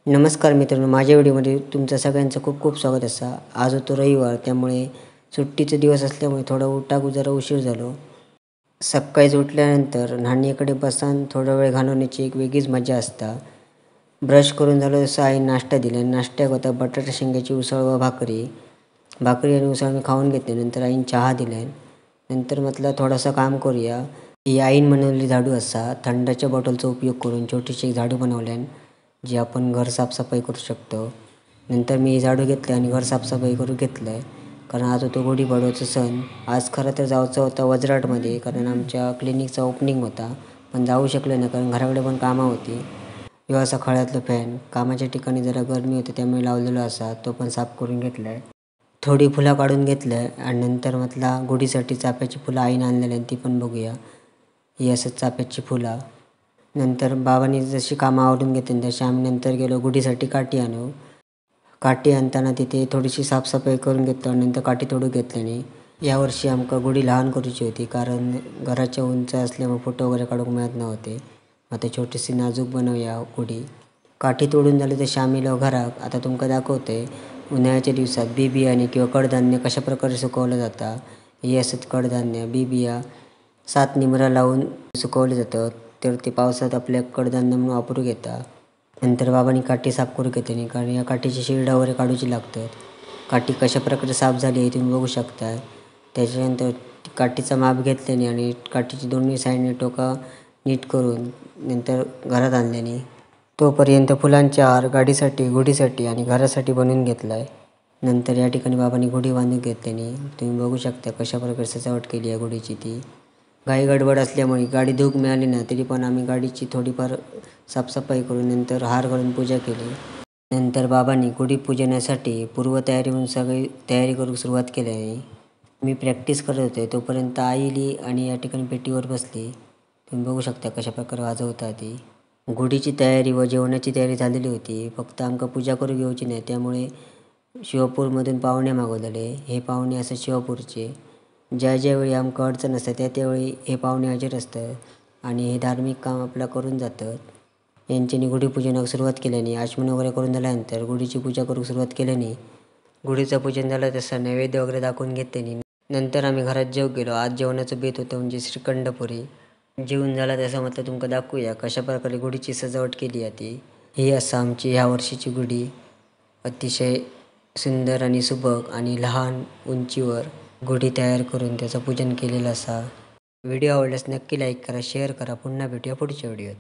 नमस्कार मित्रांनो, माझ्या व्हिडिओमध्ये तुमचं सगळ्यांचं खूप खूप स्वागत असा. आज होतो रविवार, त्यामुळे सुट्टीचा दिवस असल्यामुळे थोडा उठाक जरा उशीर झालो. सकाळीच उठल्यानंतर नाणीकडे बसून थोडा वेळ घालवण्याची एक वेगळीच मजा असता. ब्रश करून झालं तसं आई नाश्ता दिला. नाश्त्यात होता बटाटा शेंगाची उसळ व भाकरी. भाकरी आणि उसळ मी खाऊन घेतले. नंतर आईने चहा दिला. नंतर म्हटलं थोडंसं काम करूया. ही आईन बनवलेली झाडू असा. थंडाच्या बॉटलचा उपयोग करून छोटीशी एक झाडू बनवल्यान जी आपण घर साफसफाई करू शकतो. नंतर मी झाडू घेतले आणि घर साफसफाई करून घेतलं आहे, कारण आज होतो गुढीपाडव्याचा सण. आज खरं तर जायचं होतं वज्राटमध्ये, कारण आमच्या क्लिनिकचा ओपनिंग होता, पण जाऊ शकले नाही कारण घराकडे पण कामं होती. किंवा असा खळ्यातलं फॅन कामाच्या ठिकाणी जरा गरमी होते त्यामुळे लावलेला असा, तो पण साफ करून घेतला आहे. थोडी फुलं काढून घेतलं आहे आणि नंतर म्हटला गुढीसाठी चाफ्याची फुलं आईने आणलेली आणि ती पण बघूया. ही असं चाफ्याची फुलं. नंतर बाबांनी जशी कामं आवरून घेतली तशी आम्ही नंतर गेलो गुढीसाठी काठी आणू. काठी आणताना तिथे थोडीशी साफसफाई करून घेतलो आणि नंतर काठी तोडून घेतल्याने. यावर्षी आमका गुढी लहान करूची होती, कारण घराच्या उंच असल्यामुळे फोटो वगैरे काढूक मिळत नव्हते. आता छोटीशी नाजूक बनवूया गुढी. काठी तोडून झाली तशी आम्ही घरात. आता तुमका दाखवते उन्हाळ्याच्या दिवसात बी बियाणे किंवा कडधान्य कशा प्रकारे सुकवलं जातं. हे असत कडधान्य. बी बिया 7 निमरा लावून सुकवले जातात, तर ते पावसात आपल्या कडधान्य म्हणून वापरू घेता. नंतर बाबांनी काठी साफ करून घेतली, कारण या काठीची शिरडा वगैरे काढूची लागतात. काठी कशा प्रकारे साफ झाली हे तुम्ही बघू शकता. त्याच्यानंतर काठीचा माप घेतल्याने आणि काठीची दोन्ही साईडने टोका नीट करून नंतर घरात आणल्याने. तोपर्यंत फुलांचे हार गाडीसाठी, गुढीसाठी आणि घरासाठी बनवून घेतला आहे. नंतर या ठिकाणी बाबांनी गुढी बांधून घेतल्याने तुम्ही बघू शकता कशा प्रकारे सजावट केली आहे गुढीची ती. घाई गडबड असल्यामुळे गाडी धूक मिळाली ना, तरी पण आम्ही गाडीची थोडीफार साफसफाई करून नंतर हार घालून पूजा केली. नंतर बाबांनी गुढी पूजण्यासाठी पूर्वतयारी म्हणून सगळी तयारी करून सुरुवात केली आहे. मी प्रॅक्टिस करत होते तोपर्यंत आई इली आणि या ठिकाणी पेटीवर बसली. तुम्ही बघू शकता कशा प्रकारे वाजवता ती. गुढीची तयारी व जेवणाची तयारी झालेली होती, फक्त आमका पूजा करून घेऊची नाही, त्यामुळे शिवपूरमधून पाहुणे मागवलेले. हे पाहुणे असतात शिवपूरचे. ज्यावेळी आमका अडचण असते त्यावेळी हे पाहुणे हजर असतात आणि हे धार्मिक काम आपलं करून जातात. यांच्यानी गुढीपूजनाक सुरुवात केल्याने आचमन वगैरे करून झाल्यानंतर गुढीची पूजा करून सुरुवात केल्याने गुढीचं पूजन झालं तसं नैवेद्य वगैरे दाखवून घेतल्याने नंतर आम्ही घरात जेव गेलो. आज जेवणाचं बेत होतं म्हणजे श्रीखंडपुरी. जेवून झाला तसं म्हटलं तुमका दाखवूया कशा प्रकारे गुढीची सजावट केली आहे ती. ही असं आमची ह्या वर्षीची गुढी. अतिशय सुंदर आणि सुबक आणि लहान उंचीवर गुढी तयार करून त्याचं पूजन केलेलं असा. व्हिडिओ आवडल्यास नक्की लाईक करा, शेअर करा. पुन्हा भेटूया पुढच्या व्हिडिओत.